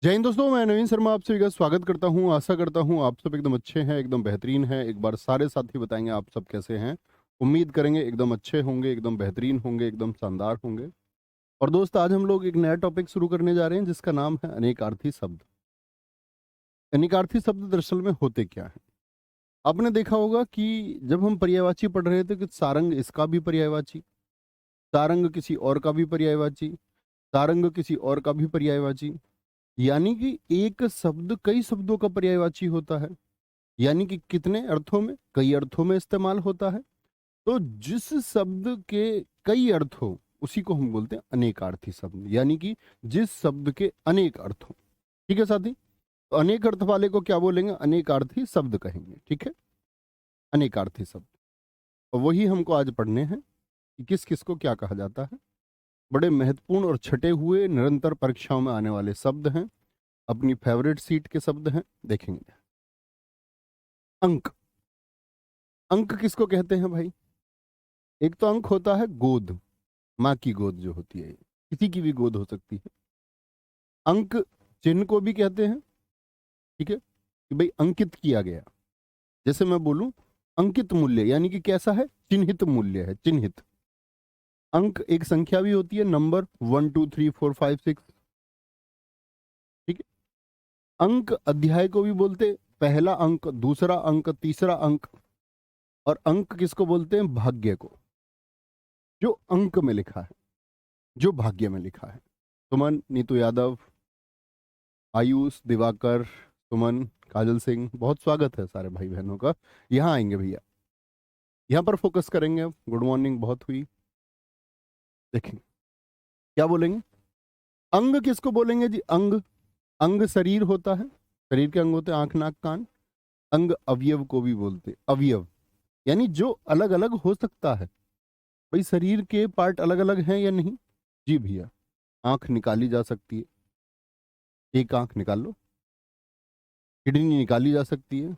जय हिंद दोस्तों, मैं नवीन शर्मा आप सभी का स्वागत करता हूं। आशा करता हूं आप सब एकदम अच्छे हैं, एकदम बेहतरीन हैं। एक बार सारे साथी बताएंगे आप सब कैसे हैं। उम्मीद करेंगे एकदम अच्छे होंगे, एकदम बेहतरीन होंगे, एकदम शानदार होंगे। और दोस्त, आज हम लोग एक नया टॉपिक शुरू करने जा रहे हैं जिसका नाम है अनेकार्थी शब्द। अनेकार्थी शब्द दरअसल में होते क्या हैं? आपने देखा होगा कि जब हम पर्यायवाची पढ़ रहे थे कि सारंग इसका भी पर्यायवाची, सारंग किसी और का भी पर्यायवाची, सारंग किसी और का भी पर्यायवाची, यानी कि एक शब्द कई शब्दों का पर्यायवाची होता है। यानी कि कितने अर्थों में, कई अर्थों में इस्तेमाल होता है। तो जिस शब्द के कई अर्थ हो उसी को हम बोलते हैं अनेकार्थी शब्द, यानी कि जिस शब्द के अनेक अर्थ हो। ठीक है साथी? तो अनेक अर्थ वाले को क्या बोलेंगे? अनेकार्थी शब्द कहेंगे। ठीक है, अनेकार्थी शब्द। और वही हमको आज पढ़ने हैं कि किस किस को क्या कहा जाता है। बड़े महत्वपूर्ण और छटे हुए निरंतर परीक्षाओं में आने वाले शब्द हैं। अपनी फेवरेट सीट के शब्द हैं, देखेंगे। अंक। अंक किसको कहते हैं भाई? एक तो अंक होता है गोद, माँ की गोद जो होती है, किसी की भी गोद हो सकती है। अंक चिन्ह को भी कहते हैं। ठीक है, कि भाई अंकित किया गया। जैसे मैं बोलूं अंकित मूल्य, यानी कि कैसा है? चिन्हित मूल्य है, चिन्हित। अंक एक संख्या भी होती है, नंबर 1 2 3 4 5 6। ठीक है। अंक अध्याय को भी बोलते, पहला अंक, दूसरा अंक, तीसरा अंक। और अंक किसको बोलते हैं? भाग्य को, जो अंक में लिखा है, जो भाग्य में लिखा है। सुमन, नीतू यादव, आयुष, दिवाकर, सुमन, काजल सिंह, बहुत स्वागत है सारे भाई बहनों का। यहाँ आएंगे भैया, यहाँ पर फोकस करेंगे। अब गुड मॉर्निंग बहुत हुई। देखेंगे क्या बोलेंगे। अंग किसको बोलेंगे जी? अंग। अंग शरीर होता है, शरीर के अंग होते हैं आंख, नाक, कान। अंग अवयव को भी बोलते, अवयव यानी जो अलग अलग हो सकता है। भाई शरीर के पार्ट अलग अलग हैं या नहीं? जी भैया। आंख निकाली जा सकती है, एक आंख निकाल लो। किडनी निकाली जा सकती है,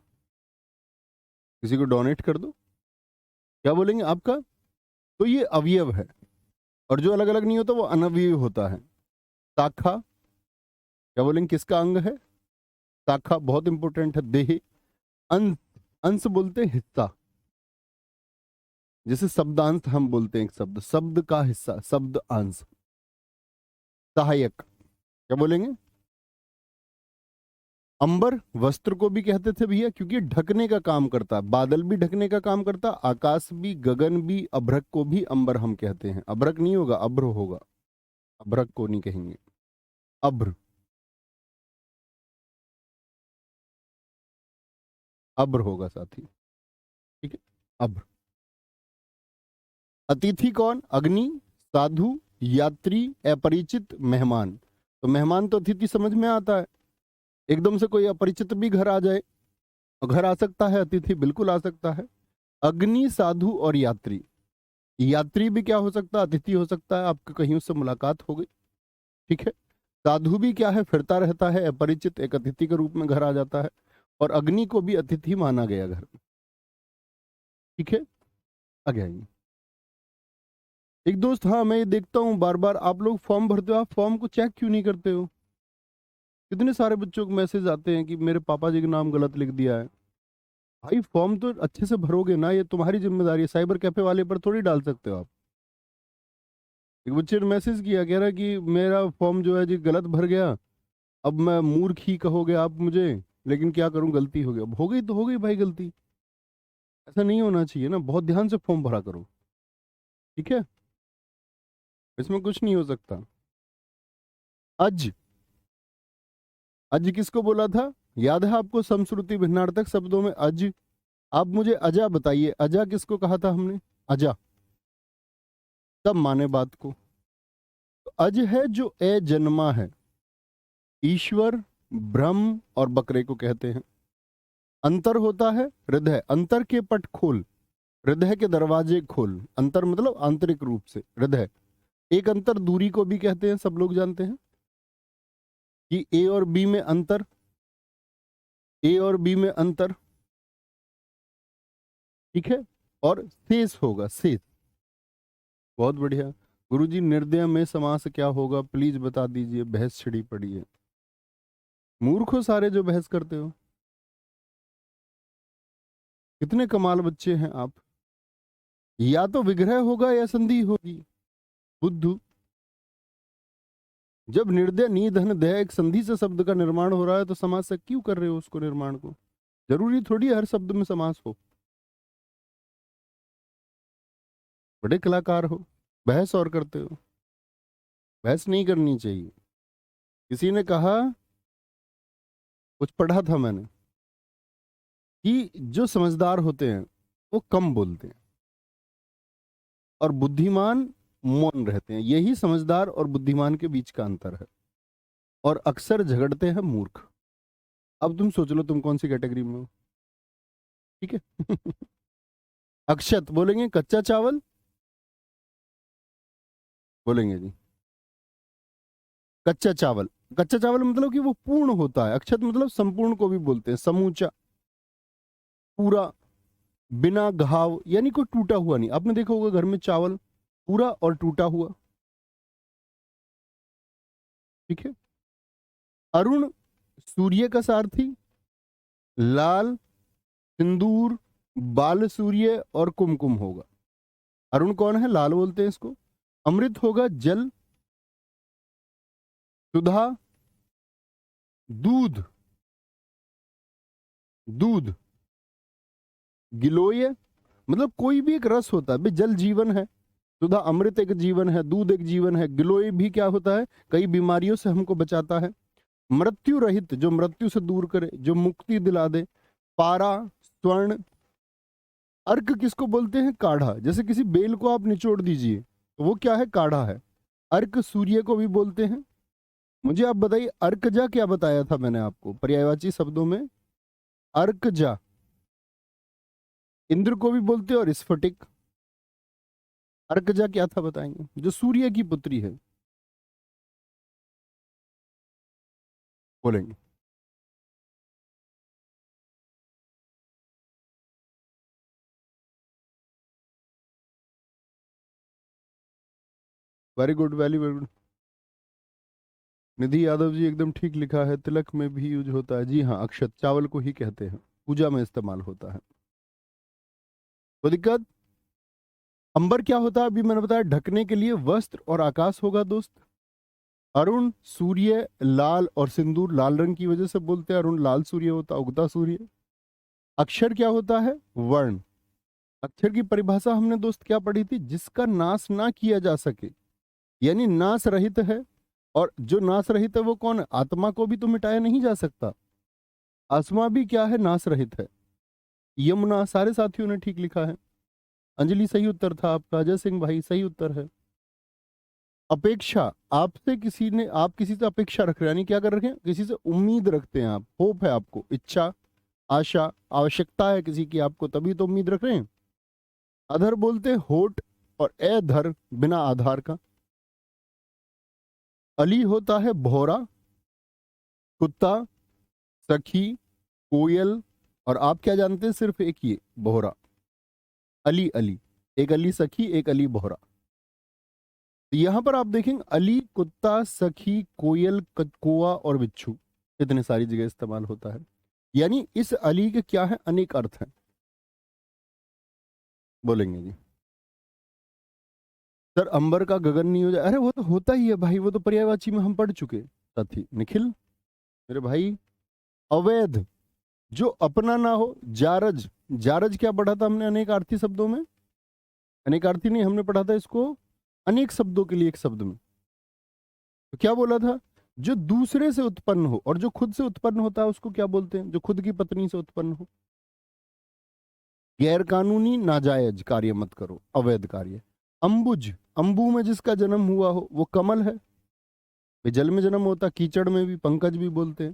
किसी को डोनेट कर दो। क्या बोलेंगे आपका? तो ये अवयव है। और जो अलग अलग नहीं होता वो अनवयव होता है। शाखा, क्या बोलेंगे किसका अंग है? शाखा बहुत इंपॉर्टेंट है। देह। अंश, अंश बोलते हैं हिस्सा। जैसे शब्दांश हम बोलते हैं, एक शब्द, शब्द का हिस्सा, शब्द अंश। सहायक, क्या बोलेंगे? अंबर वस्त्र को भी कहते थे भैया, क्योंकि ढकने का काम करता है। बादल भी ढकने का काम करता, आकाश भी, गगन भी। अभ्रक को भी अंबर हम कहते हैं। अभ्रक नहीं होगा, अभ्र होगा। अभ्रक को नहीं कहेंगे, अभ्र। अभ्र होगा साथी। ठीक है, अभ्र। अतिथि कौन? अग्नि, साधु, यात्री, अपरिचित, मेहमान। तो मेहमान तो अतिथि समझ में आता है। एकदम से कोई अपरिचित भी घर आ जाए, घर आ सकता है, अतिथि बिल्कुल आ सकता है। अग्नि, साधु और यात्री। यात्री भी क्या हो सकता है? अतिथि हो सकता है, आपकी कहीं उससे मुलाकात हो गई। ठीक है। साधु भी क्या है? फिरता रहता है, अपरिचित, एक अतिथि के रूप में घर आ जाता है। और अग्नि को भी अतिथि माना गया घर में। ठीक है, आगे आइए। एक दोस्त, हाँ मैं ये देखता हूँ बार बार आप लोग फॉर्म भरते हो, आप फॉर्म को चेक क्यों नहीं करते हो? कितने सारे बच्चों को मैसेज आते हैं कि मेरे पापा जी का नाम गलत लिख दिया है। भाई फॉर्म तो अच्छे से भरोगे ना, ये तुम्हारी जिम्मेदारी है। साइबर कैफे वाले पर थोड़ी डाल सकते हो आप। एक बच्चे ने मैसेज किया, कह रहा है कि मेरा फॉर्म जो है जी गलत भर गया, अब मैं मूर्ख ही कहोगे आप मुझे, लेकिन क्या करूं, गलती हो गई। अब हो गई तो हो गई भाई गलती। ऐसा नहीं होना चाहिए ना, बहुत ध्यान से फॉर्म भरा करो। ठीक है, इसमें कुछ नहीं हो सकता। अज, अज किसको बोला था? याद है आपको? समश्रुति भिन्नार्थक शब्दों में अज। आप मुझे अजा बताइए, अजा किसको कहा था हमने? अजा। तब माने बात को। तो अज है जो ए जन्मा है। ईश्वर, ब्रह्म और बकरे को कहते हैं। अंतर होता है हृदय, अंतर के पट खोल, हृदय के दरवाजे खोल। अंतर मतलब आंतरिक रूप से हृदय। एक अंतर दूरी को भी कहते हैं, सब लोग जानते हैं कि ए और बी में अंतर, ए और बी में अंतर। ठीक है। और शेष होगा, शेष। बहुत बढ़िया। गुरुजी, निर्दय में समास क्या होगा? प्लीज बता दीजिए, बहस छिड़ी पड़ी है। मूर्ख हो सारे जो बहस करते हो। कितने कमाल बच्चे हैं आप। या तो विग्रह होगा या संधि होगी। बुद्धू। जब निर्दय नी धन दय एक संधि से शब्द का निर्माण हो रहा है तो समास से क्यों कर रहे हो उसको निर्माण को। जरूरी थोड़ी हर शब्द में समास हो। बड़े कलाकार हो, बहस और करते हो। बहस नहीं करनी चाहिए। किसी ने कहा, कुछ पढ़ा था मैंने, कि जो समझदार होते हैं वो कम बोलते हैं और बुद्धिमान मौन रहते हैं। यही समझदार और बुद्धिमान के बीच का अंतर है। और अक्सर झगड़ते हैं मूर्ख। अब तुम सोच लो तुम कौन सी कैटेगरी में हो। ठीक है। अक्षत बोलेंगे कच्चा चावल, बोलेंगे जी कच्चा चावल। कच्चा चावल मतलब कि वो पूर्ण होता है। अक्षत मतलब संपूर्ण को भी बोलते हैं, समूचा, पूरा, बिना घाव, यानी कोई टूटा हुआ नहीं। आपने देखा होगा घर में चावल पूरा और टूटा हुआ। ठीक है। अरुण सूर्य का सारथी, लाल सिंदूर, बाल सूर्य और कुमकुम होगा। अरुण कौन है, लाल बोलते हैं इसको। अमृत होगा जल, सुधा, दूध, दूध, गिलोय, मतलब कोई भी एक रस होता है। जल जीवन है, सुधा अमृत एक जीवन है, दूध एक जीवन है, गिलोय भी क्या होता है, कई बीमारियों से हमको बचाता है। मृत्यु रहित, जो मृत्यु से दूर करे, जो मुक्ति दिला दे। पारा, स्वर्ण। अर्क किसको बोलते हैं, काढ़ा। जैसे किसी बेल को आप निचोड़ दीजिए तो वो क्या है, काढ़ा है। अर्क सूर्य को भी बोलते हैं। मुझे आप बताइए अर्कजा क्या बताया था मैंने आपको पर्यायवाची शब्दों में। अर्कजा इंद्र को भी बोलते हैं और स्फटिक। अर्कजा क्या था बताएंगे, जो सूर्य की पुत्री है, बोलेंगे। Very good, very very good. Nidhi Yadav ji एकदम ठीक लिखा है, तिलक में भी यूज होता है। जी हाँ, अक्षत चावल को ही कहते हैं, पूजा में इस्तेमाल होता है। कोई दिक्कत। अंबर क्या होता है, अभी मैंने बताया ढकने के लिए वस्त्र, और आकाश होगा दोस्त। अरुण सूर्य, लाल और सिंदूर लाल रंग की वजह से बोलते हैं अरुण लाल सूर्य होता, उगता सूर्य। अक्षर क्या होता है, वर्ण। अक्षर की परिभाषा हमने दोस्त क्या पढ़ी थी, जिसका नाश ना किया जा सके, यानी नाश रहित है। और जो नाश रहित है वो कौन है, आत्मा को भी तो मिटाया नहीं जा सकता। आत्मा भी क्या है, नाश रहित है। यमुना, सारे साथियों ने ठीक लिखा है। अंजलि सही उत्तर था आपका, अजय सिंह भाई सही उत्तर है। अपेक्षा, आपसे किसी ने, आप किसी से अपेक्षा रख रहे हैं, यानी क्या कर रखे हैं, किसी से उम्मीद रखते हैं आप, होप है आपको, इच्छा, आशा, आवश्यकता है किसी की आपको, तभी तो उम्मीद रख रहे हैं। अधर बोलते हैं होठ, और अधर बिना आधार का। अली होता है भौरा, कुत्ता, सखी, कोयल, और आप क्या जानते हैं, सिर्फ एक ये बोहरा। अली, अली, एक अली सखी, एक अली बोहरा। तो यहां पर आप देखेंगे अली, कुत्ता, सखी, कोयल, कौवा और बिच्छू, इतने सारी जगह इस्तेमाल होता है। यानी इस अली के क्या है, अनेक अर्थ हैं। बोलेंगे जी सर अंबर का गगन नहीं हो जाए, अरे वो तो होता ही है भाई, वो तो पर्यायवाची में हम पढ़ चुके। साथी निखिल मेरे भाई। अवैध, जो अपना ना हो। जारज, जारज क्या पढ़ा था हमने, अनेकार्थी शब्दों में। अनेकार्थी नहीं, हमने पढ़ा था इसको अनेक शब्दों के लिए एक शब्द में। तो क्या बोला था, जो दूसरे से उत्पन्न हो, और जो खुद से उत्पन्न होता है उसको क्या बोलते हैं, जो खुद की पत्नी से उत्पन्न हो। गैर कानूनी नाजायज कार्य मत करो, अवैध कार्य। अंबुज, अंबु में जिसका जन्म हुआ हो वो कमल है। वे जल में जन्म होता, कीचड़ में भी, पंकज भी बोलते हैं।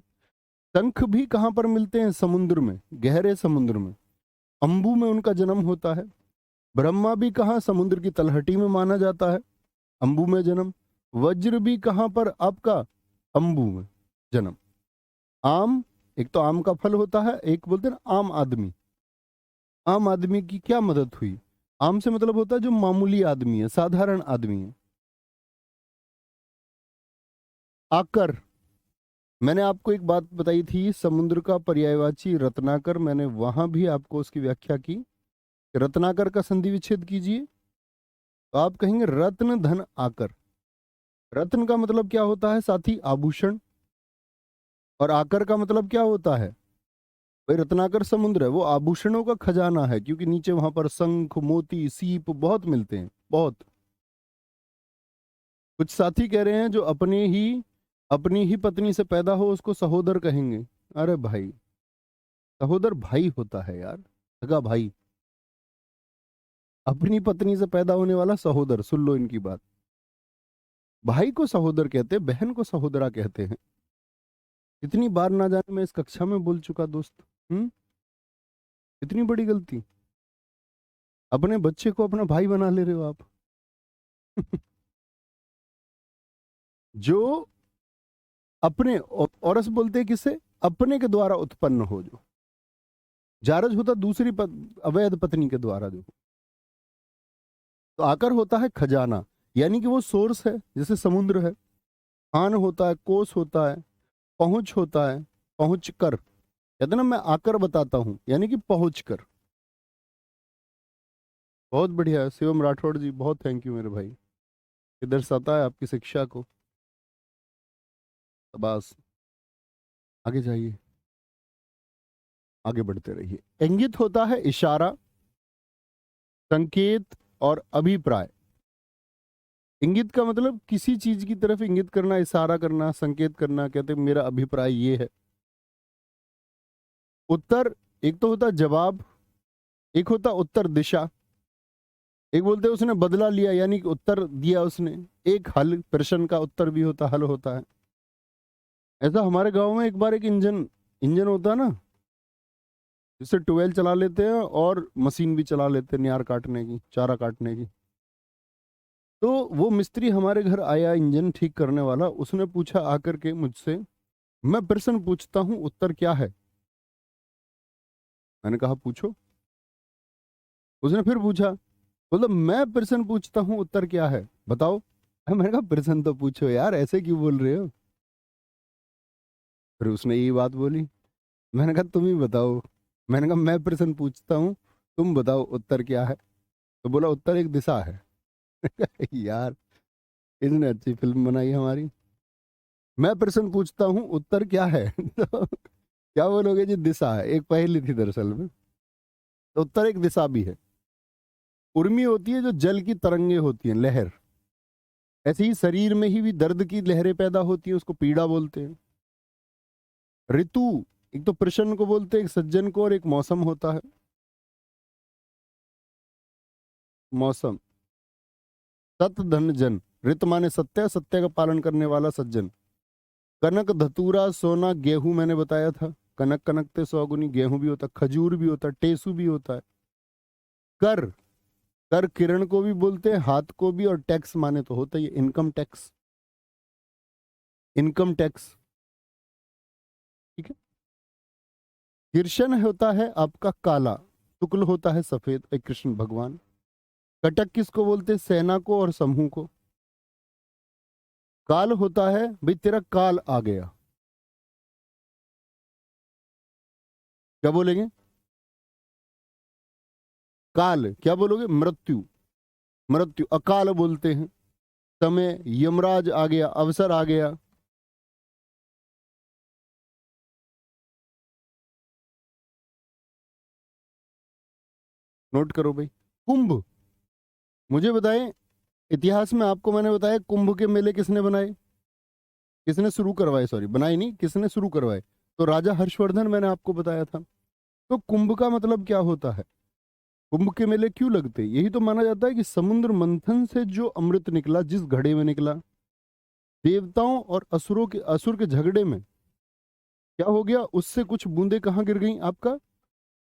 शंख भी कहां पर मिलते हैं, समुद्र में, गहरे समुद्र में। अंबु में उनका जन्म होता है। ब्रह्मा भी कहाँ, समुद्र की तलहटी में माना जाता है, अंबु में जन्म। वज्र भी कहां पर आपका, अंबु में जन्म। आम, एक तो आम का फल होता है, एक बोलते हैं ना आम आदमी। आम आदमी की क्या मदद हुई, आम से मतलब होता है जो मामूली आदमी है, साधारण आदमी है। आकर, मैंने आपको एक बात बताई थी, समुद्र का पर्यायवाची रत्नाकर, मैंने वहां भी आपको उसकी व्याख्या की। रत्नाकर का संधि विच्छेद कीजिए तो आप कहेंगे रत्न धन आकर। रत्न का मतलब क्या होता है साथी? आभूषण। और आकर का मतलब क्या होता है? भाई रत्नाकर समुद्र है, वो आभूषणों का खजाना है, क्योंकि नीचे वहां पर शंख मोती सीप बहुत मिलते हैं, बहुत। कुछ साथी कह रहे हैं जो अपनी ही पत्नी से पैदा हो उसको सहोदर कहेंगे। अरे भाई, सहोदर भाई होता है यार, सगा भाई। अपनी पत्नी से पैदा होने वाला सहोदर, सुन लो इनकी बात। भाई को सहोदर कहते हैं, बहन को सहोदरा कहते हैं। इतनी बार ना जाने मैं इस कक्षा में बोल चुका दोस्त। हम्म। इतनी बड़ी गलती। अपने बच्चे को अपना भाई बना ले रहे हो आप। जो अपने औरस बोलते हैं किसे? अपने के द्वारा उत्पन्न हो, जो जारज होता दूसरी अवैध पत्नी के द्वारा जो। तो आकर होता है खजाना, यानी कि वो सोर्स है, जैसे समुद्र है। खान होता है, कोस होता है, पहुंच होता है, पहुंच कर। कहते ना मैं आकर बताता हूं, यानी कि पहुंच कर। बहुत बढ़िया शिवम राठौड़ जी, बहुत थैंक यू मेरे भाई। ये दर्शाता है आपकी शिक्षा को। बस आगे जाइए, आगे बढ़ते रहिए। इंगित होता है इशारा, संकेत और अभिप्राय। इंगित का मतलब किसी चीज की तरफ इंगित करना, इशारा करना, संकेत करना। कहते हैं मेरा अभिप्राय ये है। उत्तर, एक तो होता जवाब, एक होता उत्तर दिशा। एक बोलते हैं उसने बदला लिया, यानी कि उत्तर दिया उसने। एक हल, प्रश्न का उत्तर भी होता, हल होता है। ऐसा हमारे गांव में एक बार एक इंजन इंजन होता है ना, जिससे ट्यूबवेल चला लेते हैं और मशीन भी चला लेते हैं, नियार काटने की, चारा काटने की। तो वो मिस्त्री हमारे घर आया, इंजन ठीक करने वाला। उसने पूछा आकर के मुझसे, मैं प्रश्न पूछता हूँ उत्तर क्या है? मैंने कहा पूछो। उसने फिर पूछा, बोला मैं प्रश्न पूछता हूँ उत्तर क्या है, बताओ। मैंने कहा प्रश्न तो पूछो यार, ऐसे क्यों बोल रहे हो? फिर उसने यही बात बोली। मैंने कहा तुम ही बताओ। मैंने कहा मैं प्रश्न पूछता हूँ, तुम बताओ उत्तर क्या है। तो बोला उत्तर एक दिशा है। यार, इसने अच्छी फिल्म बनाई हमारी। मैं प्रश्न पूछता हूँ उत्तर क्या है। तो क्या बोलोगे जी? दिशा है। एक पहेली थी दरअसल में। तो उत्तर एक दिशा भी है। उर्मी होती है जो जल की तरंगे होती हैं, लहर। ऐसे ही शरीर में ही भी दर्द की लहरें पैदा होती हैं, उसको पीड़ा बोलते हैं। ऋतु, एक तो प्रश्न को बोलते हैं, एक सज्जन को, और एक मौसम होता है। मौसम। सत धन जन। ऋत माने सत्य, सत्य का पालन करने वाला सज्जन। कनक धतूरा सोना गेहूं मैंने बताया था। कनक कनकते सौगुनी, गेहूं भी होता, खजूर भी होता, टेसू भी होता है। कर, कर किरण को भी बोलते हैं, हाथ को भी। और टैक्स माने तो होता ही इनकम टैक्स, इनकम टैक्स। ठीक है। कृष्ण होता है आपका काला, शुक्ल होता है सफेद, एक कृष्ण भगवान। कटक किसको बोलते हैं? सेना को और समूह को। काल होता है भाई तेरा काल आ गया। क्या बोलेंगे? काल क्या बोलोगे? मृत्यु। मृत्यु अकाल बोलते हैं। समय, यमराज आ गया, अवसर आ गया। नोट करो भाई। कुंभ, मुझे बताएं, इतिहास में आपको मैंने बताया कुंभ के मेले किसने बनाए? किसने शुरू करवाए? सॉरी, बनाए नहीं, किसने शुरू करवाए? तो राजा हर्षवर्धन, मैंने आपको बताया था। तो कुंभ का मतलब क्या होता है? कुंभ के मेले क्यों लगते? यही तो माना जाता है कि समुद्र मंथन से जो अमृत निकला, जिस घड़े में निकला, देवताओं और असुर के झगड़े में क्या हो गया, उससे कुछ बूंदे कहाँ गिर गई आपका?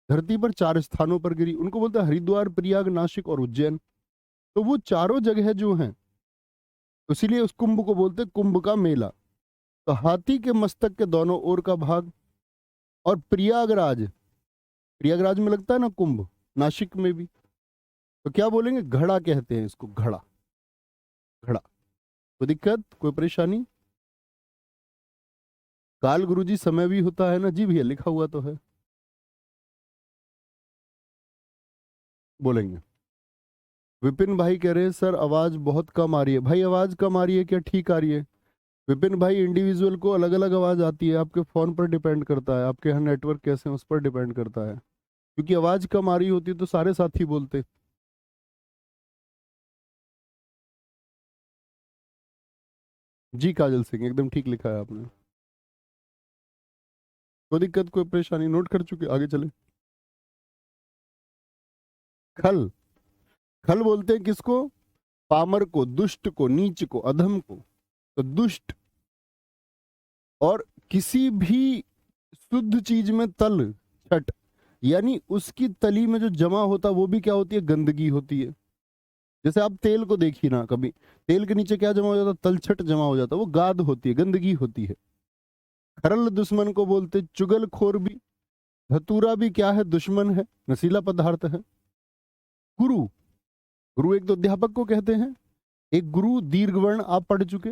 धरती पर 4 स्थानों पर गिरी। उनको बोलते हैं हरिद्वार, प्रयाग, नासिक और उज्जैन। तो वो चारों जगह जो हैं, इसीलिए उस कुंभ को बोलते हैं कुंभ का मेला। तो हाथी के मस्तक के दोनों ओर का भाग। और प्रयागराज, प्रयागराज में लगता है ना कुंभ, नासिक में भी। तो क्या बोलेंगे? घड़ा कहते हैं इसको, घड़ा। घड़ा। कोई दिक्कत, कोई परेशानी? काल गुरुजी समय भी होता है ना? जी भैया, लिखा हुआ तो है। बोलेंगे। विपिन भाई कह रहे हैं सर आवाज बहुत कम आ रही है। भाई आवाज कम आ रही है क्या ठीक आ रही है? विपिन भाई इंडिविजुअल को अलग अलग आवाज आती है, आपके फोन पर डिपेंड करता है, आपके यहाँ नेटवर्क कैसे हैं उस पर डिपेंड करता है। क्योंकि आवाज कम आ रही होती है तो सारे साथी बोलते। जी काजल सिंह, एकदम ठीक लिखा है आपने। कोई दिक्कत कोई परेशानी? नोट कर चुके, आगे चले। खल। खल बोलते हैं किसको? पामर को, दुष्ट को, नीच को, अधम को। तो दुष्ट और किसी भी शुद्ध चीज में तल छट, यानी उसकी तली में जो जमा होता वो भी क्या होती है? गंदगी होती है। जैसे आप तेल को देखिए ना, कभी तेल के नीचे क्या जमा हो जाता? तलछट जमा हो जाता, वो गाद होती है, गंदगी होती है। खरल दुश्मन को बोलते, चुगलखोर भी। धतूरा भी क्या है? दुश्मन है, नशीला पदार्थ है। गुरु, गुरु एक तो अध्यापक को कहते हैं। एक गुरु दीर्घ वर्ण आप पढ़ चुके,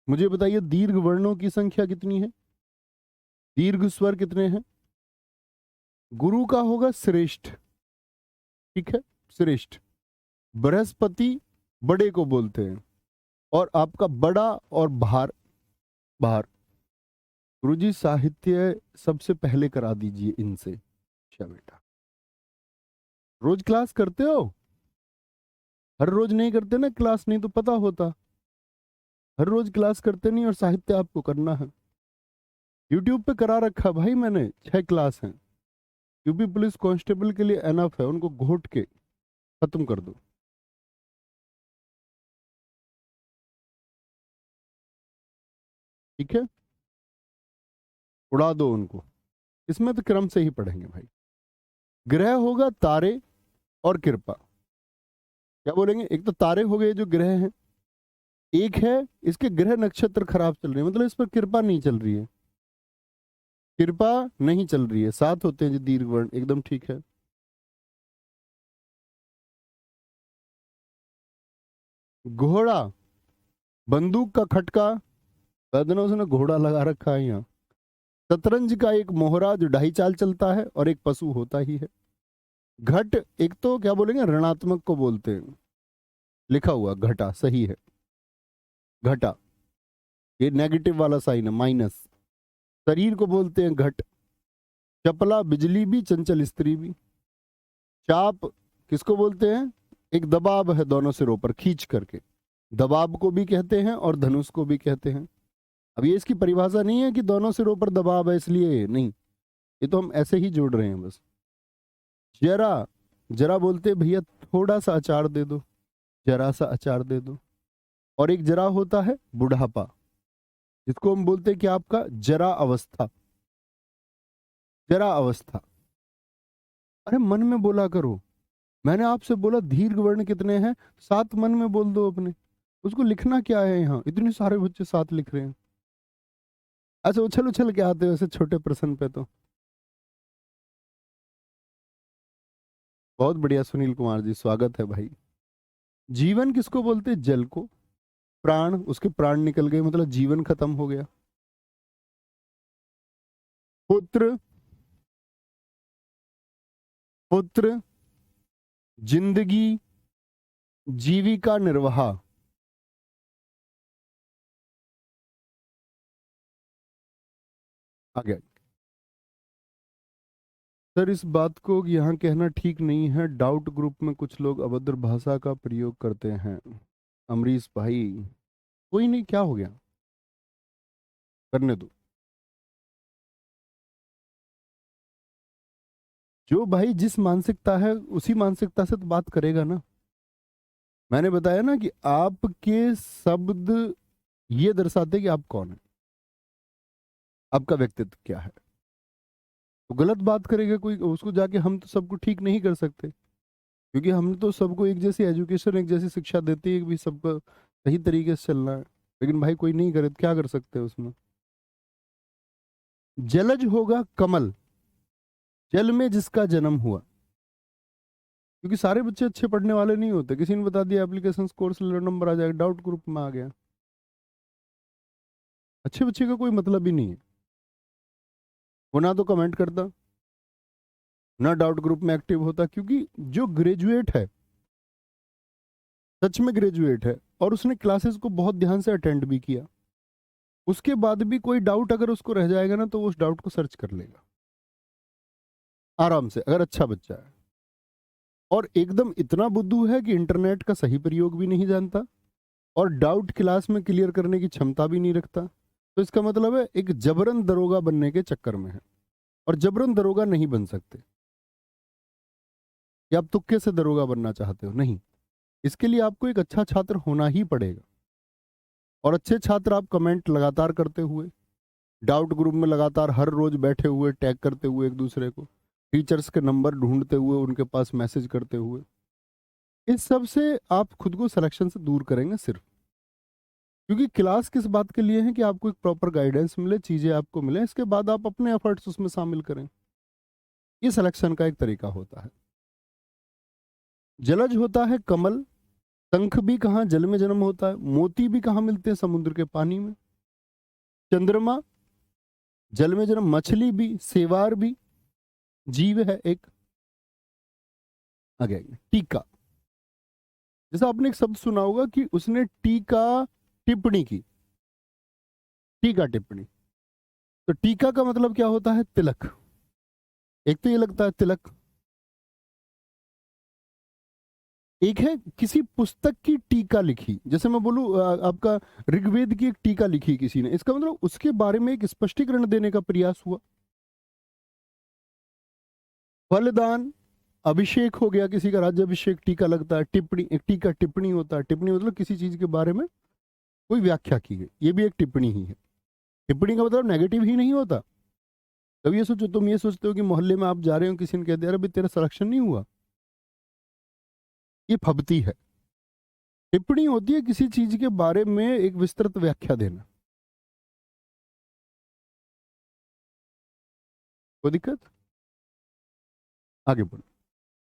मुझे बताइए दीर्घ वर्णों की संख्या कितनी है? दीर्घ स्वर कितने हैं? गुरु का होगा श्रेष्ठ, ठीक है, श्रेष्ठ। बृहस्पति बड़े को बोलते हैं, और आपका बड़ा और भार, भार। गुरुजी साहित्य सबसे पहले करा दीजिए इनसे। अच्छा बेटा, रोज क्लास करते हो? हर रोज नहीं करते ना क्लास, नहीं तो पता होता। हर रोज क्लास करते नहीं, और साहित्य आपको करना है। यूट्यूब पे करा रखा भाई मैंने, 6 क्लास हैं। यूपी पुलिस कांस्टेबल के लिए एनफ है, उनको घोट के खत्म कर दो। ठीक है, उड़ा दो उनको। इसमें तो क्रम से ही पढ़ेंगे भाई। ग्रह होगा तारे और कृपा। क्या बोलेंगे? एक तो तारे हो गए जो ग्रह हैं, एक है इसके ग्रह नक्षत्र खराब चल रहे हैं, मतलब इस पर कृपा नहीं चल रही है। कृपा नहीं चल रही है, 7 होते हैं जी दीर्घ वर्ण, एकदम ठीक है। घोड़ा, बंदूक का खटका, बदनों से ना घोड़ा लगा रखा है यहाँ। शतरंज का एक मोहरा जो ढाई चाल चलता है, और एक पशु होता ही है। घट, एक तो क्या बोलेंगे, ऋणात्मक को बोलते हैं, लिखा हुआ घटा, सही है। घटा, ये नेगेटिव वाला साइन है, माइनस। शरीर को बोलते हैं घट। चपला बिजली भी, चंचल स्त्री भी। चाप किसको बोलते हैं? एक दबाव है दोनों सिरों पर खींच करके, दबाव को भी कहते हैं और धनुष को भी कहते हैं। अब ये इसकी परिभाषा नहीं है कि दोनों सिरों पर दबाव है इसलिए, नहीं, ये तो हम ऐसे ही जोड़ रहे हैं बस। जरा, जरा बोलते हैं भैया थोड़ा सा अचार दे दो, जरा सा अचार दे दो। और एक जरा होता है बुढ़ापा, जिसको हम बोलते हैं कि आपका जरा अवस्था, जरा अवस्था। अरे मन में बोला करो, मैंने आपसे बोला दीर्घ वर्ण कितने हैं, 7 मन में बोल दो अपने। उसको लिखना क्या है? यहाँ इतने सारे बच्चे 7 लिख रहे हैं। अच्छा उछल उछल के आते हो ऐसे छोटे प्रश्न पे तो। बहुत बढ़िया सुनील कुमार जी, स्वागत है भाई। जीवन किसको बोलते हैं? जल को। प्राण, उसके प्राण निकल गए मतलब जीवन खत्म हो गया। पुत्र, पुत्र, जिंदगी, जीविका निर्वाह। आ गया। सर इस बात को यहाँ कहना ठीक नहीं है, डाउट ग्रुप में कुछ लोग अभद्र भाषा का प्रयोग करते हैं। अमरीश भाई, कोई नहीं, क्या हो गया, करने दो। जो भाई जिस मानसिकता है उसी मानसिकता से तो बात करेगा ना। मैंने बताया ना कि आपके शब्द ये दर्शाते कि आप कौन है, आपका व्यक्तित्व क्या है। तो गलत बात करेगा कोई, उसको जाके हम तो सबको ठीक नहीं कर सकते, क्योंकि हमने तो सबको एक जैसी एजुकेशन, एक जैसी शिक्षा देती है कि भी सबको सही तरीके से चलना है। लेकिन भाई कोई नहीं करे तो क्या कर सकते हैं उसमें। जलज होगा कमल, जल में जिसका जन्म हुआ। क्योंकि सारे बच्चे अच्छे पढ़ने वाले नहीं होते, किसी ने बता दिया एप्लीकेशन कोर्स ले लो नंबर आ जाएगा, डाउट ग्रुप में आ गया। अच्छे बच्चे का कोई मतलब ही नहीं है। वो ना तो कमेंट करता, ना डाउट ग्रुप में एक्टिव होता, क्योंकि जो ग्रेजुएट है, सच में ग्रेजुएट है, और उसने क्लासेस को बहुत ध्यान से अटेंड भी किया, उसके बाद भी कोई डाउट अगर उसको रह जाएगा ना, तो वो उस डाउट को सर्च कर लेगा आराम से, अगर अच्छा बच्चा है। और एकदम इतना बुद्धू है कि इंटरनेट का सही प्रयोग भी नहीं जानता, और डाउट क्लास में क्लियर करने की क्षमता भी नहीं रखता। तो इसका मतलब है एक जबरन दरोगा बनने के चक्कर में है, और जबरन दरोगा नहीं बन सकते। या आप तुक्के से दरोगा बनना चाहते हो? नहीं, इसके लिए आपको एक अच्छा छात्र होना ही पड़ेगा। और अच्छे छात्र आप कमेंट लगातार करते हुए, डाउट ग्रुप में लगातार हर रोज बैठे हुए, टैग करते हुए एक दूसरे को, टीचर्स के नंबर ढूंढते हुए उनके पास मैसेज करते हुए, इस सब से आप खुद को सिलेक्शन से दूर करेंगे सिर्फ। क्योंकि क्लास किस बात के लिए है कि आपको एक प्रॉपर गाइडेंस मिले, चीजें आपको मिले, इसके बाद आप अपने एफर्ट्स उसमें शामिल करें। ये सिलेक्शन का एक तरीका होता है। जलज होता है कमल, शंख भी कहाँ जल में जन्म होता है, मोती भी कहाँ मिलते हैं, समुद्र के पानी में। चंद्रमा जल में जन्म, मछली भी, सेवार भी जीव है एक। आगे आगे टीका, जैसा आपने एक शब्द सुना होगा कि उसने टीका टिप्पणी की, टीका टिप्पणी। तो टीका का मतलब क्या होता है? तिलक। एक तो ये लगता है तिलक, एक है किसी पुस्तक की टीका लिखी, जैसे मैं बोलूं आपका ऋग्वेद की एक टीका लिखी किसी ने, इसका मतलब उसके बारे में एक स्पष्टीकरण देने का प्रयास हुआ। फलदान, अभिषेक हो गया किसी का, राज्य अभिषेक टीका लगता है। टिप्पणी, एक टीका टिप्पणी होता है, टिप्पणी मतलब किसी चीज के बारे में कोई व्याख्या की गई, ये भी एक टिप्पणी ही है। टिप्पणी का मतलब नेगेटिव ही नहीं होता। कभी ये सोचो, तुम ये सोचते हो कि मोहल्ले में आप जा रहे हो, किसी ने कह दिया अरे भाई तेरा सिलेक्शन नहीं हुआ, ये फबती है। टिप्पणी होती है किसी चीज के बारे में एक विस्तृत व्याख्या देना। कोई दिक्कत? आगे बढ़ो।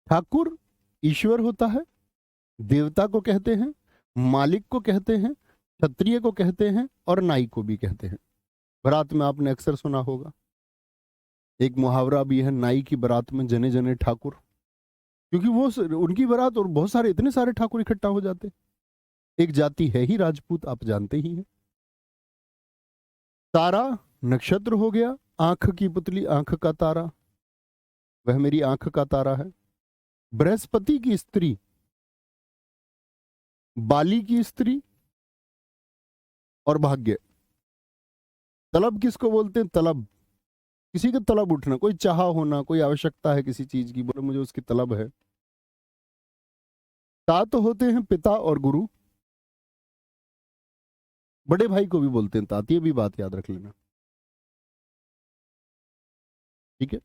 ठाकुर ईश्वर होता है, देवता को कहते हैं, मालिक को कहते हैं, क्षत्रिय को कहते हैं, और नाई को भी कहते हैं। बारात में आपने अक्सर सुना होगा, एक मुहावरा भी है, नाई की बारात में जने जने ठाकुर, क्योंकि वो उनकी बारात और बहुत सारे, इतने सारे ठाकुर इकट्ठा हो जाते। एक जाति है ही राजपूत, आप जानते ही हैं। तारा नक्षत्र हो गया, आंख की पुतली, आंख का तारा, वह मेरी आंख का तारा है। बृहस्पति की स्त्री, बाली की स्त्री, और भाग्य। तलब किसको बोलते हैं? तलब, किसी का तलब उठना, कोई चाह होना, कोई आवश्यकता है किसी चीज की, बोले मुझे उसकी तलब है। तात होते हैं पिता और गुरु, बड़े भाई को भी बोलते हैं तात, ये भी बात याद रख लेना, ठीक है।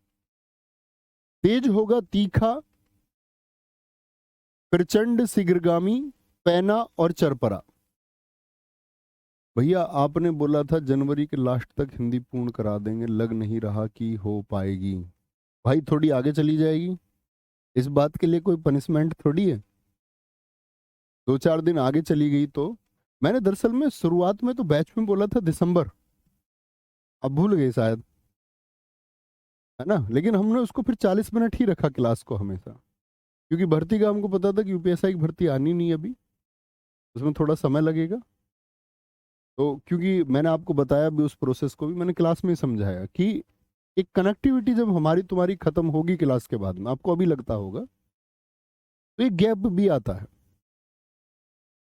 तेज होगा तीखा, प्रचंड शीघ्रगामी, पैना और चरपरा। भैया आपने बोला था जनवरी के लास्ट तक हिंदी पूर्ण करा देंगे, लग नहीं रहा कि हो पाएगी। भाई थोड़ी आगे चली जाएगी, इस बात के लिए कोई पनिशमेंट थोड़ी है। 2-4 दिन आगे चली गई तो, मैंने दरअसल में शुरुआत में तो बैच में बोला था दिसंबर, अब भूल गए शायद, है ना। लेकिन हमने उसको फिर 40 मिनट ही रखा क्लास को हमेशा, क्योंकि भर्ती का हमको पता था कि यूपीएसआई की भर्ती आनी नहीं अभी, उसमें थोड़ा समय लगेगा। तो क्योंकि मैंने आपको बताया भी, उस प्रोसेस को भी मैंने क्लास में ही समझाया कि एक कनेक्टिविटी जब हमारी तुम्हारी खत्म होगी क्लास के बाद में, आपको अभी लगता होगा, तो एक गैप भी आता है।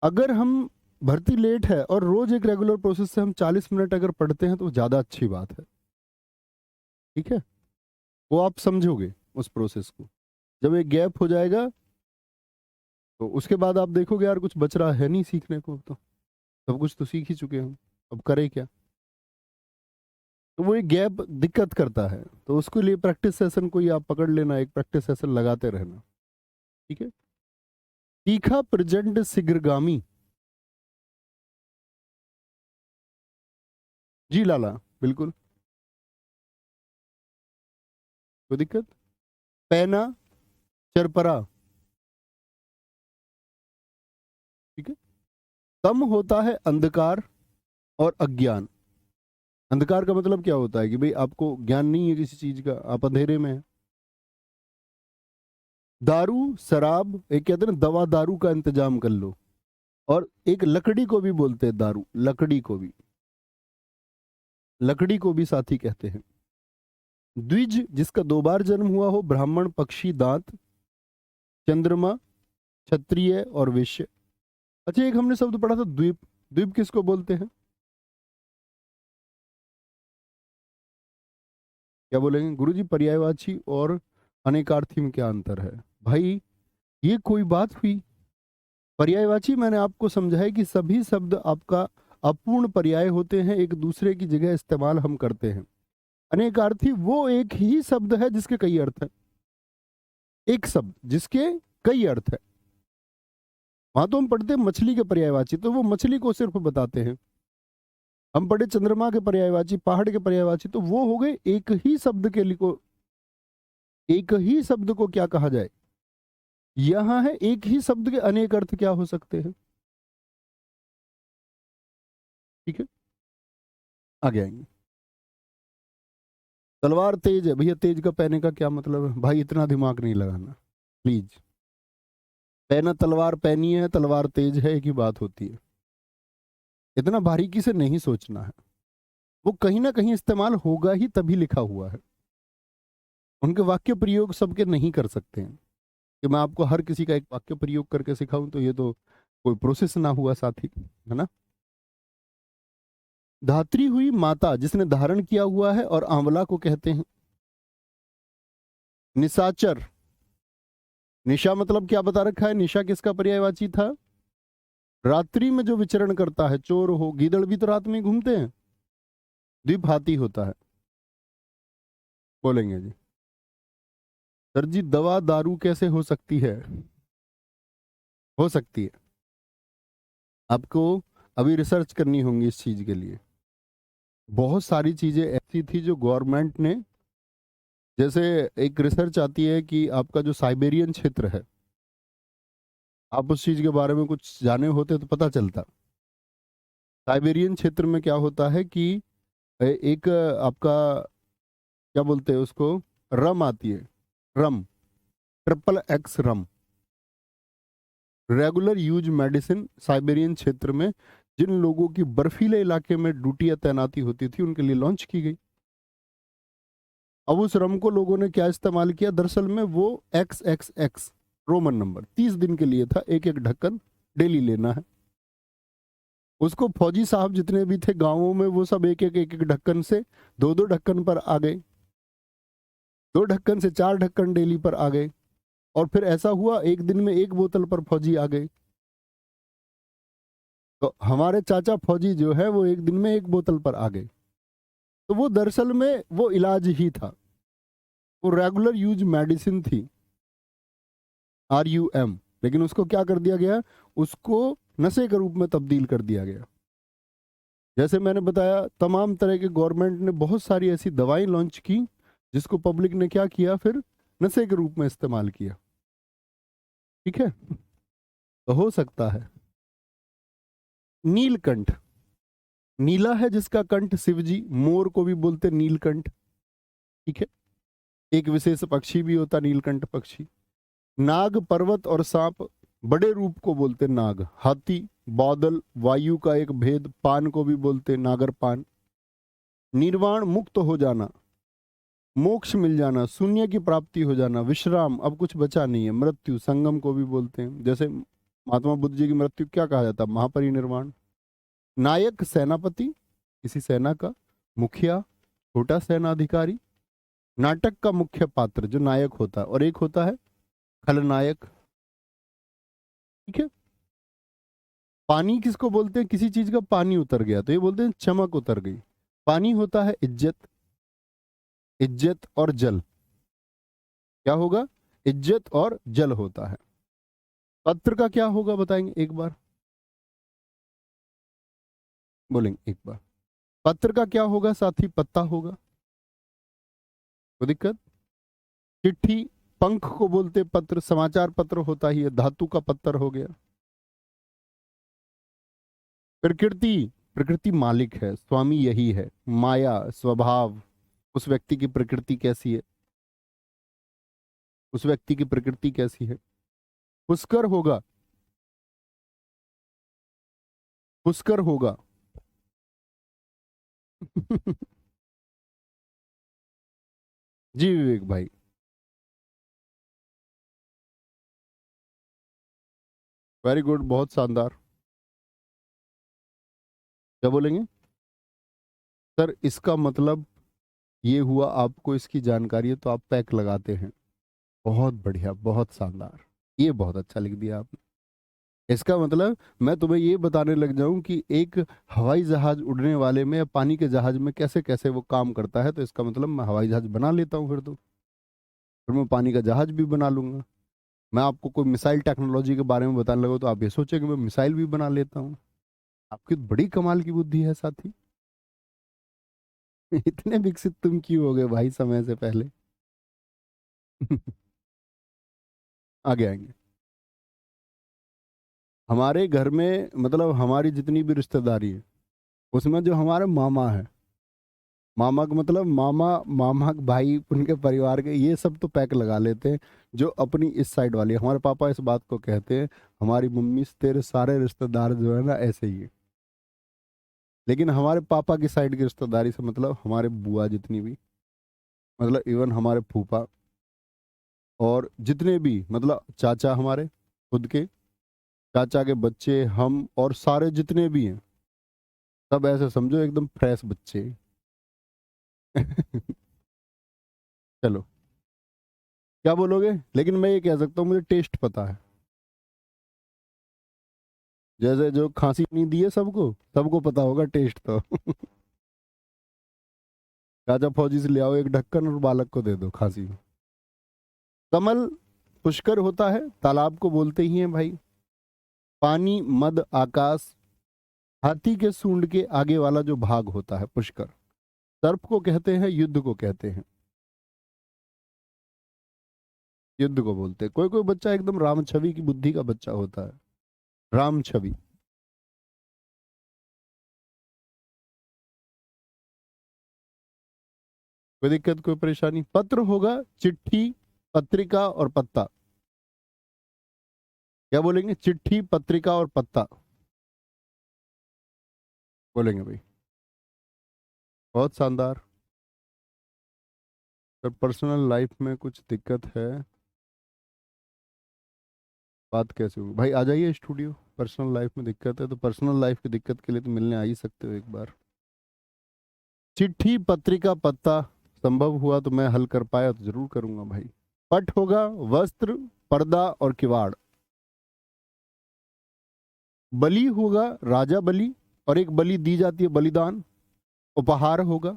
अगर हम भर्ती लेट है और रोज एक रेगुलर प्रोसेस से हम 40 मिनट अगर पढ़ते हैं तो ज्यादा अच्छी बात है, ठीक है। वो आप समझोगे उस प्रोसेस को। जब एक गैप हो जाएगा तो उसके बाद आप देखोगे यार कुछ बच रहा है नहीं सीखने को, तो सब कुछ तो सीख ही चुके हम, अब करें क्या। तो वो एक गैप दिक्कत करता है, तो उसके लिए प्रैक्टिस सेशन कोई आप पकड़ लेना, एक प्रैक्टिस सेशन लगाते रहना, ठीक है। तीखा प्रचंड शीघ्रगामी, जी लाला, बिल्कुल, कोई दिक्कत। पैना, चरपरा, ठीक है। कम होता है अंधकार और अज्ञान, अंधकार का मतलब क्या होता है कि भाई आपको ज्ञान नहीं है किसी चीज का, आप अंधेरे में हैं। दारू शराब, एक कहते हैं ना दवा दारू का इंतजाम कर लो। और एक लकड़ी को भी बोलते हैं दारू, लकड़ी को भी, लकड़ी को भी साथी कहते हैं। द्विज, जिसका 2 बार जन्म हुआ हो, ब्राह्मण, पक्षी, दांत, चंद्रमा, क्षत्रिय और वैश्य। अच्छा, एक हमने शब्द पढ़ा था द्वीप, द्वीप किसको बोलते हैं? क्या बोलेंगे गुरुजी? पर्यायवाची और अनेकार्थी में क्या अंतर है? भाई ये कोई बात हुई? पर्यायवाची मैंने आपको समझाया कि सभी शब्द आपका अपूर्ण पर्याय होते हैं, एक दूसरे की जगह इस्तेमाल हम करते हैं। अनेकार्थी वो एक ही शब्द है जिसके कई अर्थ हैं, एक शब्द जिसके कई अर्थ है। वहां तो हम पढ़ते हैं मछली के पर्यायवाची, तो वो मछली को सिर्फ बताते हैं। हम पढ़े चंद्रमा के पर्यायवाची, पहाड़ के पर्यायवाची, तो वो हो गए एक ही शब्द के लिए को, एक ही शब्द को क्या कहा जाए। यहां है एक ही शब्द के अनेक अर्थ क्या हो सकते हैं। ठीक है, आगे आएंगे। तलवार तेज है, भैया तेज का पहने का क्या मतलब है? भाई इतना दिमाग नहीं लगाना प्लीज। पहना तलवार पहनी है, तलवार तेज है, एक ही बात होती है। इतना बारीकी से नहीं सोचना है। वो कहीं ना कहीं इस्तेमाल होगा ही, तभी लिखा हुआ है। उनके वाक्य प्रयोग सबके नहीं कर सकते हैं कि मैं आपको हर किसी का एक वाक्य प्रयोग करके सिखाऊं, तो ये तो कोई प्रोसेस ना हुआ साथी, है ना। धात्री हुई माता, जिसने धारण किया हुआ है, और आंवला को कहते हैं निशाचर। निशा मतलब क्या बता रखा है? निशा किसका पर्यायवाची था? रात्रि में जो विचरण करता है, चोर हो, गीदड़ भी तो रात में ही घूमते हैं। द्वीप हाथी होता है। बोलेंगे जी सर जी दवा दारू कैसे हो सकती है? हो सकती है, आपको अभी रिसर्च करनी होंगी इस चीज के लिए। बहुत सारी चीजें ऐसी थी जो गवर्नमेंट ने, जैसे एक रिसर्च आती है कि आपका जो साइबेरियन क्षेत्र है, आप उस चीज के बारे में कुछ जाने होते तो पता चलता। साइबेरियन क्षेत्र में क्या होता है कि एक आपका क्या बोलते हैं उसको, रम आती है, रम, XXX रम, रेगुलर यूज मेडिसिन। साइबेरियन क्षेत्र में जिन लोगों की बर्फीले इलाके में ड्यूटियां तैनाती होती थी, उनके लिए लॉन्च की गई। अब उस रम को लोगों ने क्या इस्तेमाल किया? दरअसल में वो XXX रोमन नंबर 30 दिन के लिए था, एक एक ढक्कन डेली लेना है। उसको फौजी साहब जितने भी थे गांवों में, वो सब एक एक ढक्कन से 2 2 ढक्कन पर आ गए, 2 ढक्कन से 4 ढक्कन डेली पर आ गए। और फिर ऐसा हुआ एक दिन में 1 बोतल पर फौजी आ गए। तो हमारे चाचा फौजी जो है वो एक दिन में 1 बोतल पर आ गए। तो वो दरअसल में वो इलाज ही था, वो रेगुलर यूज मेडिसिन थी, RUM। लेकिन उसको क्या कर दिया गया? उसको नशे के रूप में तब्दील कर दिया गया। जैसे मैंने बताया, तमाम तरह के गवर्नमेंट ने बहुत सारी ऐसी दवाएं लॉन्च की, जिसको पब्लिक ने क्या किया? फिर नशे के रूप में इस्तेमाल किया। ठीक है, तो हो सकता है नीलकंठ, नीला है जिसका कंठ, शिवजी, मोर को भी बोलते नीलकंठ। ठीक है, एक विशेष पक्षी भी होता नीलकंठ पक्षी। नाग, पर्वत और सांप, बड़े रूप को बोलते नाग। हाथी, बादल, वायु का एक भेद, पान को भी बोलते नागर पान। निर्वाण, मुक्त हो जाना, मोक्ष मिल जाना, शून्य की प्राप्ति हो जाना, विश्राम, अब कुछ बचा नहीं है। मृत्यु, संगम को भी बोलते हैं। जैसे महात्मा बुद्ध जी की मृत्यु क्या कहा जाता? महापरिनिर्वाण। नायक, सेनापति, किसी सेना का मुखिया, छोटा सेनाधिकारी। नाटक का मुख्य पात्र जो नायक होता है, और एक होता है खलनायक। ठीक है, पानी किसको बोलते हैं? किसी चीज का पानी उतर गया तो ये बोलते हैं चमक उतर गई। पानी होता है इज्जत, इज्जत और जल। क्या होगा? इज्जत और जल होता है। पत्र का क्या होगा बताएंगे एक बार? बोलेंगे एक बार। पत्र का क्या होगा साथी? पत्ता होगा। कोई दिक्कत? चिट्ठी, पंख को बोलते पत्र, समाचार पत्र होता ही है, धातु का पत्थर हो गया। प्रकृति, प्रकृति मालिक है, स्वामी यही है। माया स्वभाव, उस व्यक्ति की प्रकृति कैसी है, उस व्यक्ति की प्रकृति कैसी है। पुष्कर होगा, पुष्कर होगा। जी विवेक भाई। वेरी गुड, बहुत शानदार। क्या बोलेंगे सर? इसका मतलब ये हुआ आपको इसकी जानकारी है तो आप पैक लगाते हैं। बहुत बढ़िया, बहुत शानदार, ये बहुत अच्छा लिख दिया आपने। इसका मतलब मैं तुम्हें ये बताने लग जाऊं कि एक हवाई जहाज उड़ने वाले में या पानी के जहाज में कैसे कैसे वो काम करता है, तो इसका मतलब मैं हवाई जहाज बना लेता हूँ। फिर मैं पानी का जहाज भी बना लूंगा। मैं आपको कोई मिसाइल टेक्नोलॉजी के बारे में बताने लगा तो आप ये सोचे कि मैं मिसाइल भी बना लेता हूँ। आपकी तो बड़ी कमाल की बुद्धि है साथी। इतने विकसित तुम क्यों हो गए भाई समय से पहले? आगे आएंगे। हमारे घर में मतलब हमारी जितनी भी रिश्तेदारी है उसमें जो हमारे मामा है, मामा का मतलब मामा, मामा के भाई, उनके परिवार के, ये सब तो पैक लगा लेते हैं। जो अपनी इस साइड वाली, हमारे पापा इस बात को कहते हैं, हमारी मम्मी से तेरे सारे रिश्तेदार जो है ना ऐसे ही है। लेकिन हमारे पापा की साइड की रिश्तेदारी से मतलब हमारे बुआ जितनी भी, मतलब इवन हमारे फूफा और जितने भी मतलब चाचा हमारे खुद के, चाचा के बच्चे, हम और सारे जितने भी हैं, सब ऐसे समझो एकदम फ्रेश बच्चे। चलो, क्या बोलोगे? लेकिन मैं ये कह सकता हूँ मुझे टेस्ट पता है। जैसे जो खांसी नहीं दी है सबको, सबको पता होगा टेस्ट तो। राजा फौजी से ले आओ एक ढक्कन और बालक को दे दो खांसी। कमल पुष्कर होता है, तालाब को बोलते ही हैं भाई। पानी, मद, आकाश, हाथी के सूंड के आगे वाला जो भाग होता है पुष्कर। सर्प को कहते हैं, युद्ध को कहते हैं, युद्ध को बोलते हैं। कोई कोई बच्चा एकदम राम छवि की बुद्धि का बच्चा होता है, राम छवि। कोई दिक्कत, कोई परेशानी? पत्र होगा, चिट्ठी, पत्रिका और पत्ता। क्या बोलेंगे? चिट्ठी, पत्रिका और पत्ता बोलेंगे भाई। बहुत शानदार। तो पर्सनल लाइफ में कुछ दिक्कत है, बात कैसे होगी भाई? आ जाइए स्टूडियो। पर्सनल लाइफ में दिक्कत है तो पर्सनल लाइफ की दिक्कत के लिए तो मिलने आ ही सकते हो एक बार। चिट्ठी, पत्रिका, पत्ता, संभव हुआ तो मैं हल कर पाया तो जरूर करूंगा भाई। पट होगा, वस्त्र, पर्दा और किवाड़। बलि होगा, राजा बलि, और एक बलि दी जाती है, बलिदान। उपहार होगा,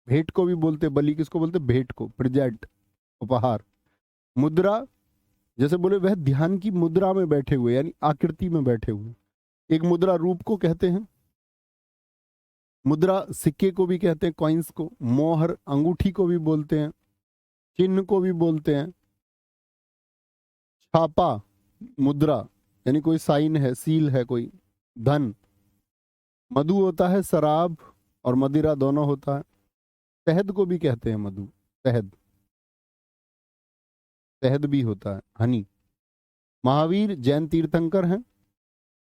भेंट को भी बोलते, बलि किसको बोलते? भेंट को, प्रेजेंट, उपहार। मुद्रा, जैसे बोले वह ध्यान की मुद्रा में बैठे हुए, यानी आकृति में बैठे हुए। एक मुद्रा रूप को कहते हैं। मुद्रा सिक्के को भी कहते हैं, कॉइन्स को। मोहर अंगूठी को भी बोलते हैं, चिन्ह को भी बोलते हैं। छापा, मुद्रा, यानी कोई साइन है, सील है कोई। धन। मधु होता है शराब, और मदिरा दोनों होता है। शहद को भी कहते हैं मधु, शहद, शहद भी होता है, हनी। महावीर जैन तीर्थंकर हैं।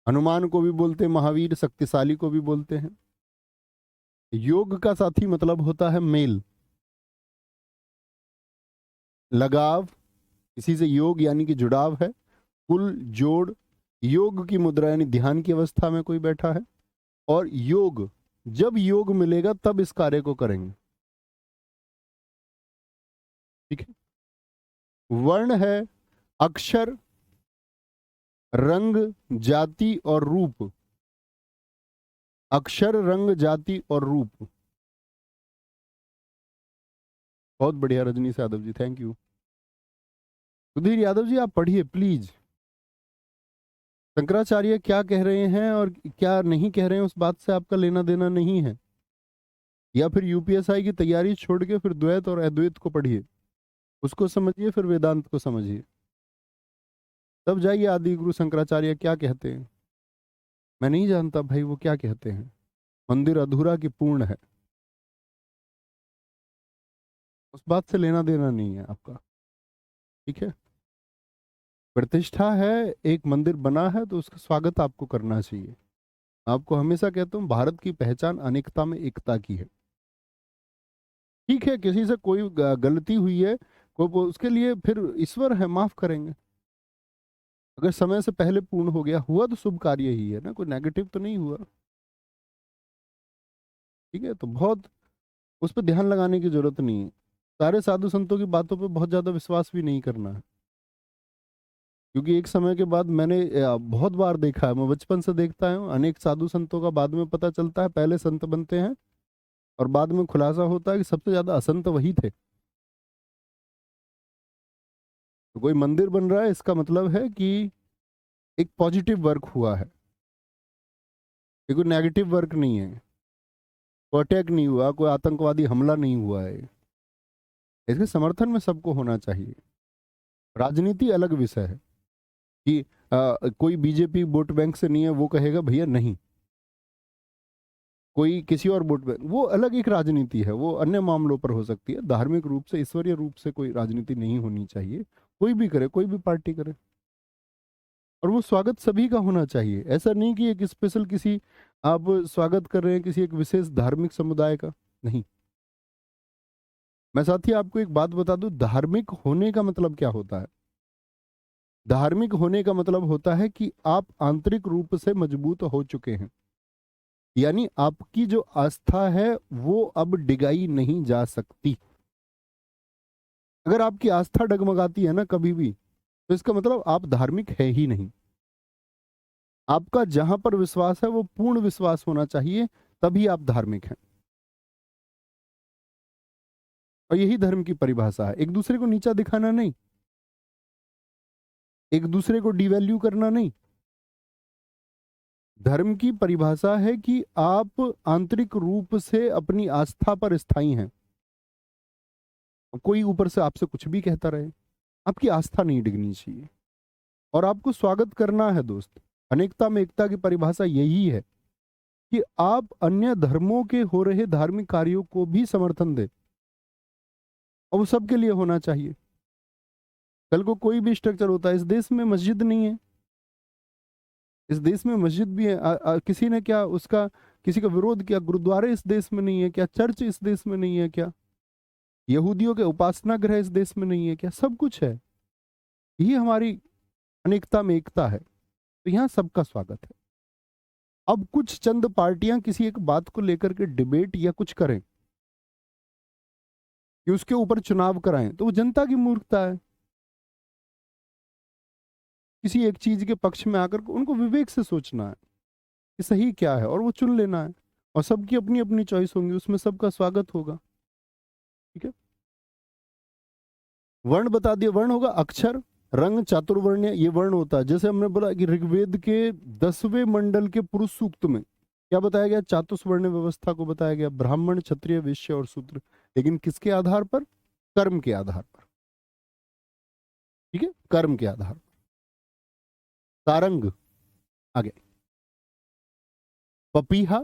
हनुमान को भी बोलते हैं महावीर, शक्तिशाली को भी बोलते हैं। योग का साथी मतलब होता है मेल, लगाव, इसी से योग यानी कि जुड़ाव है। कुल, जोड़। योग की मुद्रा यानी ध्यान की अवस्था में कोई बैठा है। और योग, जब योग मिलेगा तब इस कार्य को करेंगे। ठीक है। वर्ण है, अक्षर, रंग, जाति और रूप। अक्षर, रंग, जाति और रूप। बहुत बढ़िया रजनीश यादव जी, थैंक यू। सुधीर यादव जी आप पढ़िए प्लीज। शंकराचार्य क्या कह रहे हैं और क्या नहीं कह रहे हैं उस बात से आपका लेना देना नहीं है। या फिर यूपीएसआई की तैयारी छोड़ के फिर द्वैत और अद्वैत को पढ़िए, उसको समझिए, फिर वेदांत को समझिए, तब जाइए आदि गुरु शंकराचार्य क्या कहते हैं। मैं नहीं जानता भाई वो क्या कहते हैं। मंदिर अधूरा कि पूर्ण है, उस बात से लेना देना नहीं है आपका। ठीक है, प्रतिष्ठा है, एक मंदिर बना है तो उसका स्वागत आपको करना चाहिए। आपको हमेशा कहता हूँ, भारत की पहचान अनेकता में एकता की है। ठीक है, किसी से कोई गलती हुई है, उसके लिए फिर ईश्वर है, माफ करेंगे। अगर समय से पहले पूर्ण हो गया, हुआ तो शुभ कार्य ही है ना, कोई नेगेटिव तो नहीं हुआ। ठीक है, तो बहुत उस पर ध्यान लगाने की जरूरत नहीं है। सारे साधु संतों की बातों पे बहुत ज्यादा विश्वास भी नहीं करना है, क्योंकि एक समय के बाद मैंने बहुत बार देखा है, मैं बचपन से देखता हूँ, अनेक साधु संतों का बाद में पता चलता है पहले संत बनते हैं और बाद में खुलासा होता है कि सबसे ज्यादा असंत वही थे। तो कोई मंदिर बन रहा है, इसका मतलब है कि एक पॉजिटिव वर्क हुआ है, ये कोई नेगेटिव वर्क नहीं है, कोई अटैक नहीं हुआ, कोई आतंकवादी हमला नहीं हुआ है। इसके समर्थन में सबको होना चाहिए। राजनीति अलग विषय है कि कोई बीजेपी वोट बैंक से नहीं है, वो कहेगा भैया नहीं, कोई किसी और वोट बैंक, वो अलग एक राजनीति है, वो अन्य मामलों पर हो सकती है। धार्मिक रूप से, ईश्वरीय रूप से कोई राजनीति नहीं होनी चाहिए। कोई भी करे, कोई भी पार्टी करे, और वो स्वागत सभी का होना चाहिए। ऐसा नहीं कि एक स्पेशल किसी आप स्वागत कर रहे हैं किसी एक विशेष धार्मिक समुदाय का, नहीं। मैं साथी आपको एक बात बता दूं, धार्मिक होने का मतलब क्या होता है। धार्मिक होने का मतलब होता है कि आप आंतरिक रूप से मजबूत हो चुके हैं, यानी आपकी जो आस्था है वो अब डिगाई नहीं जा सकती। अगर आपकी आस्था डगमगाती है ना कभी भी, तो इसका मतलब आप धार्मिक है ही नहीं। आपका जहां पर विश्वास है वो पूर्ण विश्वास होना चाहिए, तभी आप धार्मिक हैं। और यही धर्म की परिभाषा है, एक दूसरे को नीचा दिखाना नहीं, एक दूसरे को डिवैल्यू करना नहीं। धर्म की परिभाषा है कि आप आंतरिक रूप से अपनी आस्था पर स्थायी हैं। कोई ऊपर से आपसे कुछ भी कहता रहे, आपकी आस्था नहीं डिगनी चाहिए, और आपको स्वागत करना है दोस्त। अनेकता में एकता की परिभाषा यही है कि आप अन्य धर्मों के हो रहे धार्मिक कार्यों को भी समर्थन दें, और वो सबके लिए होना चाहिए। कल को कोई भी स्ट्रक्चर होता है, इस देश में मस्जिद नहीं है, इस देश में मस्जिद भी है, किसी ने क्या उसका, किसी का विरोध किया? गुरुद्वारे इस देश में नहीं है क्या? चर्च इस देश में नहीं है क्या? यहूदियों के उपासना गृह इस देश में नहीं है क्या? सब कुछ है। यही हमारी अनेकता में एकता है, तो यहाँ सबका स्वागत है। अब कुछ चंद पार्टियां किसी एक बात को लेकर के डिबेट या कुछ करें कि उसके ऊपर चुनाव कराएं, तो वो जनता की मूर्खता है। किसी एक चीज के पक्ष में आकर उनको विवेक से सोचना है कि सही क्या है, और वो चुन लेना है। और सबकी अपनी अपनी चॉइस होंगी, उसमें सबका स्वागत होगा। ठीक है, वर्ण बता दिए। वर्ण होगा अक्षर, रंग, चातुर्वर्ण्य, ये वर्ण होता है। जैसे हमने बोला कि ऋग्वेद के 10वें मंडल के पुरुष सूक्त में क्या बताया गया? चातुर्वर्ण व्यवस्था को बताया गया, ब्राह्मण, क्षत्रिय, वैश्य और शूद्र। लेकिन किसके आधार पर? कर्म के आधार पर। ठीक है, कर्म के आधार पर। सारंग आगे, पपीहा,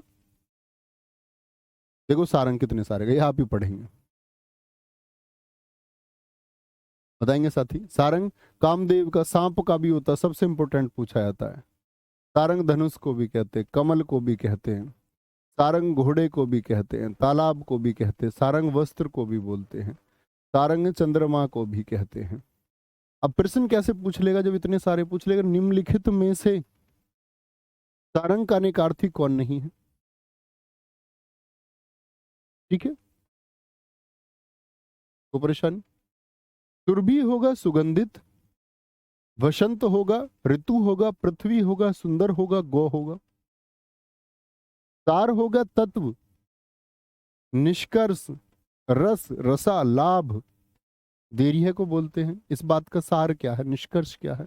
देखो सारंग कितने सारे गए, आप ही पढ़ेंगे, बताएंगे साथी। सारंग कामदेव का, सांप का भी होता है, सबसे इंपॉर्टेंट पूछा जाता है। सारंग धनुष को भी कहते हैं, कमल को भी कहते हैं, सारंग घोड़े को भी कहते हैं, तालाब को भी कहते हैं, सारंग वस्त्र को भी बोलते हैं, सारंग चंद्रमा को भी कहते हैं। अब प्रश्न कैसे पूछ लेगा जब इतने सारे पूछ लेगा? निम्नलिखित में से सारंग का अनेकार्थी कौन नहीं है? ठीक है, तो परेशानी। सुरभि होगा सुगंधित, वसंत होगा, ऋतु होगा, पृथ्वी होगा, सुंदर होगा, गौ होगा। सार होगा तत्व, निष्कर्ष, रस, रसा, लाभ, देरिये को बोलते हैं। इस बात का सार क्या है, निष्कर्ष क्या है?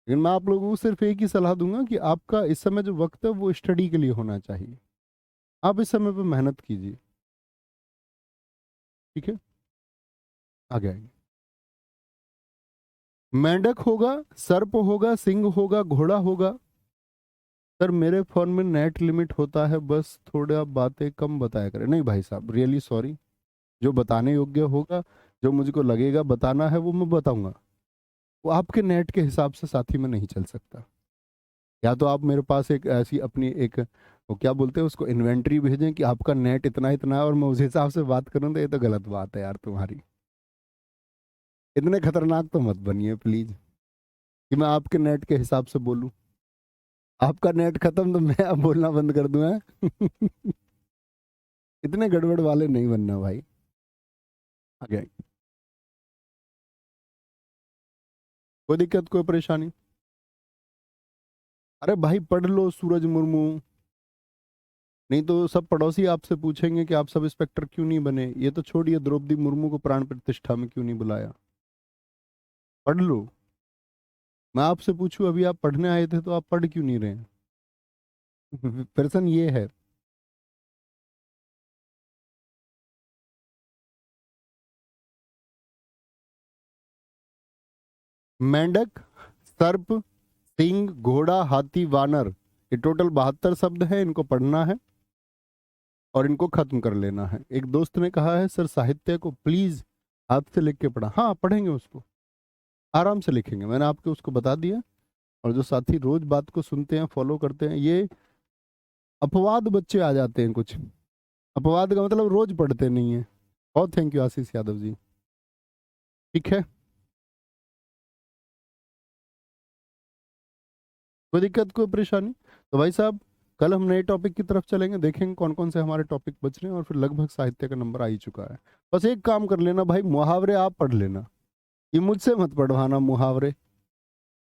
लेकिन मैं आप लोगों को सिर्फ एक ही सलाह दूंगा कि आपका इस समय जो वक्त है वो स्टडी के लिए होना चाहिए। आप इस समय पे मेहनत कीजिए। ठीक है, आगे आएंगे। मेंढक होगा, सर्प होगा, सिंह होगा, घोड़ा होगा, सर मेरे फ़ोन में नेट लिमिट होता है, बस थोड़ा बातें कम बताया करें। नहीं भाई साहब, रियली सॉरी। जो बताने योग्य होगा, जो मुझको लगेगा बताना है, वो मैं बताऊंगा। वो आपके नेट के हिसाब से साथी में नहीं चल सकता। या तो आप मेरे पास एक ऐसी अपनी एक, वो क्या बोलते हैं उसको, इन्वेंट्री भेजें कि आपका नेट इतना इतना है और मैं उस हिसाब से बात करूं, तो ये तो गलत बात है यार तुम्हारी। इतने खतरनाक तो मत बनिए प्लीज कि मैं आपके नेट के हिसाब से बोलूं। आपका नेट खत्म तो मैं अब बोलना बंद कर दूं, हैं? इतने गड़बड़ वाले नहीं बनना भाई। आगे कोई दिक्कत, कोई परेशानी? अरे भाई पढ़ लो सूरज मुर्मू। नहीं तो सब पड़ोसी आपसे पूछेंगे कि आप सब इंस्पेक्टर क्यों नहीं बने। ये तो छोड़िए, द्रौपदी मुर्मू को प्राण प्रतिष्ठा में क्यों नहीं बुलाया। पढ़ लो। मैं आपसे पूछूं, अभी आप पढ़ने आए थे तो आप पढ़ क्यों नहीं रहे हैं? प्रश्न ये है। मेंढक, सर्प, सिंह, घोड़ा, हाथी, वानर, ये टोटल 72 शब्द हैं। इनको पढ़ना है और इनको खत्म कर लेना है। एक दोस्त ने कहा है सर साहित्य को प्लीज हाथ से लिख के पढ़ा। हाँ पढ़ेंगे उसको, आराम से लिखेंगे। मैंने आपको उसको बता दिया। और जो साथी रोज बात को सुनते हैं, फॉलो करते हैं, ये अपवाद बच्चे आ जाते हैं कुछ। अपवाद का मतलब रोज पढ़ते नहीं है। बहुत थैंक यू आशीष यादव जी। ठीक है, कोई दिक्कत, कोई परेशानी? तो भाई साहब, कल हम नए टॉपिक की तरफ चलेंगे, देखेंगे कौन कौन से हमारे टॉपिक बच रहे हैं, और फिर लगभग साहित्य का नंबर आ ही चुका है। बस एक काम कर लेना भाई, मुहावरे आप पढ़ लेना। ये मुझसे मत पढ़वाना मुहावरे।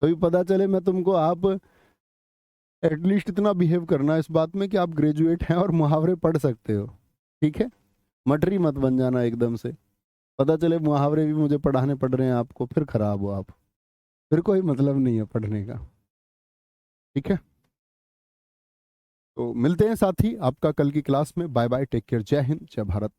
कभी पता चले मैं तुमको, आप एटलीस्ट इतना बिहेव करना इस बात में कि आप ग्रेजुएट हैं और मुहावरे पढ़ सकते हो। ठीक है, मटरी मत बन जाना एकदम से। पता चले मुहावरे भी मुझे पढ़ाने पड़ रहे हैं आपको, फिर खराब हो आप। फिर कोई मतलब नहीं है पढ़ने का। ठीक है, तो मिलते हैं साथी आपका कल की क्लास में। बाय बाय, टेक केयर, जय हिंद, जय भारत।